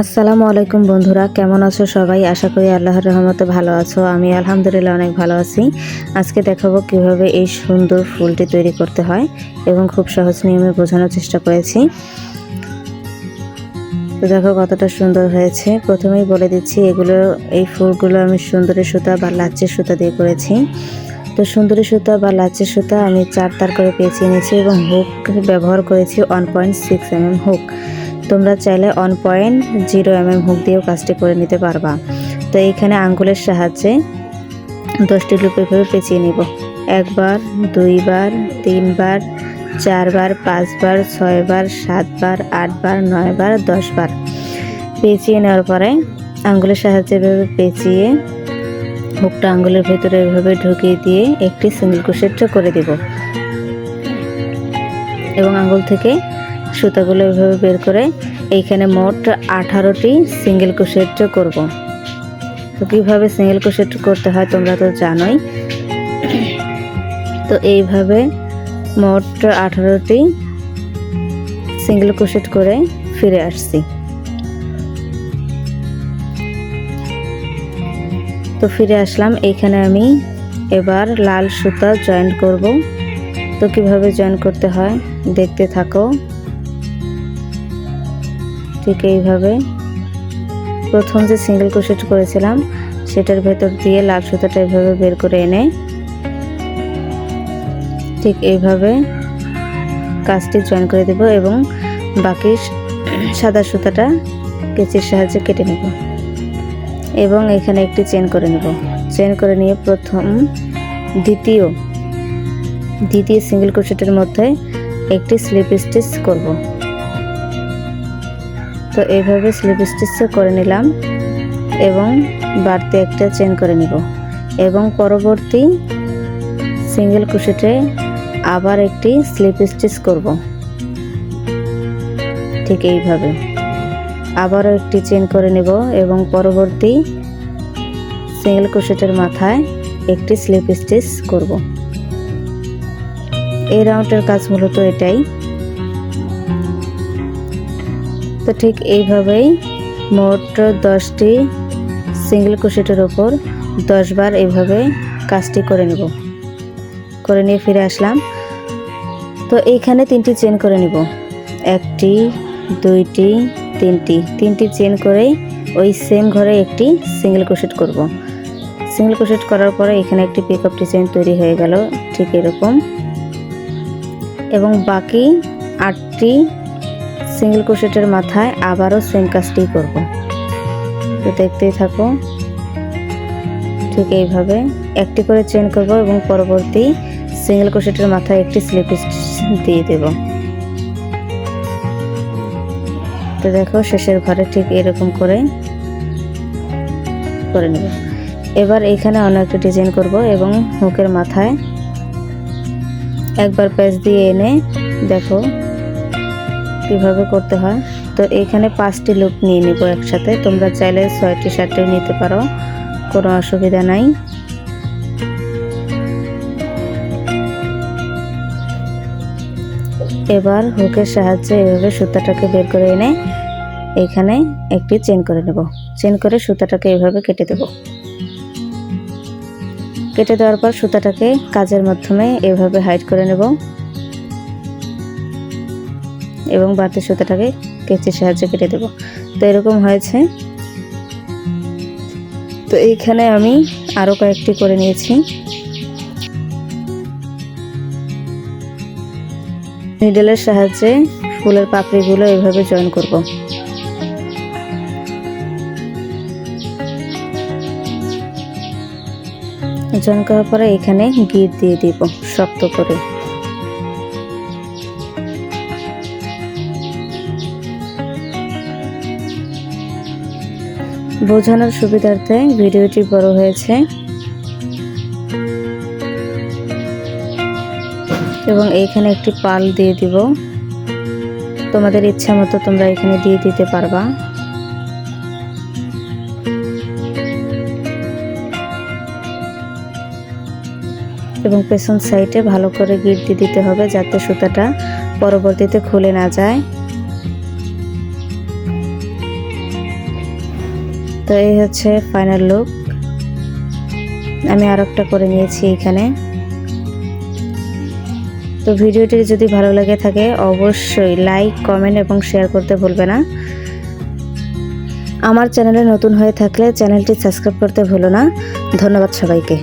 আসসালামু আলাইকুম বন্ধুরা, কেমন আছো সবাই? আশা করি আল্লাহর রহমতে ভালো আছো। আমি আলহামদুলিল্লাহ অনেক ভালো আছি। আজকে দেখাবো কিভাবে এই সুন্দর ফুলটি তৈরি করতে হয় এবং খুব সহজ নিয়মে বোঝানোর চেষ্টা করেছি। তো দেখো কতটা সুন্দর হয়েছে। প্রথমেই বলে দিচ্ছি, এই ফুলগুলো আমি সুন্দরী সুতা বা লাচ্ছের সুতা দিয়ে করেছি। তো সুন্দরী সুতা বা লাচ্ছের সুতা আমি 4 তার করে পেঁচিয়ে নিয়েছি এবং হুক ব্যবহার করেছি 1.6 mm হুক। তোমরা চাইলে 1.0 mm হুক দিয়েও কাজটি করে নিতে পারবা। তো এইখানে আঙ্গুলের সাহায্যে 10টি লুপ এভাবে পেঁচিয়ে নিব। 1 বার, 2 বার, 3 বার, 4 বার, 5 বার, 6 বার, 7 বার, 8 বার, 9 বার, 10 বার পেঁচিয়ে নেওয়ার পরে আঙ্গুলের সাহায্যে এভাবে পেঁচিয়ে হুকটা আঙ্গুলের ভেতরে এভাবে ঢুকিয়ে দিয়ে একটি সিঙ্গেল ক্রোশেট করে দেব এবং আঙ্গুল থেকে সুতাগুলো এভাবে বের করে এইখানে মোট 18টি সিঙ্গেল ক্রোশেট করব। তো কীভাবে সিঙ্গেল ক্রোশেট করতে হয় তোমরা তো জানোই। তো এইভাবে মোট 18টি সিঙ্গেল ক্রোশেট করে ফিরে আসছি। তো ফিরে আসলাম। এইখানে আমি এবার লাল সুতা জয়েন করব। তো কিভাবে জয়েন করতে হয় দেখতে থাকো। ঠিক এইভাবে প্রথম যে সিঙ্গেল ক্রোশেট করেছিলাম সেটার ভেতর দিয়ে লাল সুতাটা এইভাবে বের করে এনে ঠিক এইভাবে কাজটি জয়েন করে দেব এবং বাকি সাদা সুতাটা কেচির সাহায্যে কেটে নেব এবং এখানে একটি চেন করে নেব। চেন করে নিয়ে দ্বিতীয় সিঙ্গেল ক্রোশেটের মধ্যে একটি স্লিপ স্টিচ করব। তো এইভাবে স্লিপ স্টিচ করে নিলাম এবং বাড়তি একটা চেন করে নিব এবং পরবর্তী সিঙ্গেল ক্রোশেটে আবার একটি স্লিপ স্টিচ করব। ঠিক এইভাবে আবারও একটি চেন করে নেব এবং পরবর্তী সিঙ্গেল ক্রোশেটের মাথায় একটি স্লিপ স্টিচ করব। এই রাউন্ডের কাজ মূলত এটাই। তো ঠিক এইভাবেই মোট 10টি সিঙ্গেল ক্রোশেটের ওপর 10 বার এইভাবে কাজটি করে নেব। করে নিয়ে ফিরে আসলাম। তো এইখানে 3টি চেন করে নিব। 1টি, 2টি, 3টি চেন করে ওই সেম ঘরে একটি সিঙ্গেল ক্রোশেট করব। সিঙ্গেল ক্রোশেট করার পরে এখানে একটি পিকআপ ডিজাইন তৈরি হয়ে গেল ঠিক এরকম এবং বাকি 8টি সিঙ্গেল ক্রোশেটের মাথায় আবারও সেম কাজটি করব। তো দেখতেই থাকো। ঠিক এইভাবে একটি করে চেন করব এবং পরবর্তী সিঙ্গেল ক্রোশেটের মাথায় একটি স্লিপ স্টিচ দিয়ে দেব। তো দেখো শেষের ঘরে ঠিক এরকম করে নেব। এবার এখানে অন্য একটা ডিজাইন করব এবং হুকের মাথায় একবার প্যাচ দিয়ে এনে দেখো কিভাবে করতে হয়। তো এখানে 5টি লুপ নিয়ে নেব একসাথে। তোমরা চাইলে 6টি 7টিও নিতে পারো, কোনো অসুবিধা নাই। এবার হুকের সাহায্যে এভাবে সুতাটাকে বের করে এনে এখানে একটি চেন করে নেব। চেন করে সুতাটাকে এভাবে কেটে দেব। কেটে দেওয়ার পর সুতাটাকে কাজের মাধ্যমে এভাবে হাইড করে নেব এবং বাড়তি সুতাটাকে কেচির সাহায্যে কেটে দেব। তো এরকম হয়েছে। তো এইখানে আমি আরো কয়েকটি করে নিয়েছি। নিডলের সাহায্যে ফুলের পাপড়িগুলো এভাবে জয়েন করব। জয়েন করার পরে এখানে গিট দিয়ে দিব শক্ত করে। বোঝানোর সুবিধার্থে ভিডিওটি বড় হয়েছে এবং এইখানে একটি পাল দিয়ে দিব। তোমাদের ইচ্ছা মতো তোমরা এখানে দিয়ে দিতে পারবা। এবং পেছন সাইডে ভালো করে গিট দিয়ে দিতে হবে যাতে সুতাটা পরবর্তীতে খুলে না যায়। তো এই হচ্ছে ফাইনাল লুক। আমি আর একটা করে নিয়েছি এখানে। তো ভিডিওটি যদি ভালো লাগে থাকে অবশ্যই লাইক, কমেন্ট এবং শেয়ার করতে ভুলবে না। আমার চ্যানেলে নতুন হয়ে থাকলে চ্যানেলটি সাবস্ক্রাইব করতে ভুলো না। ধন্যবাদ সবাইকে।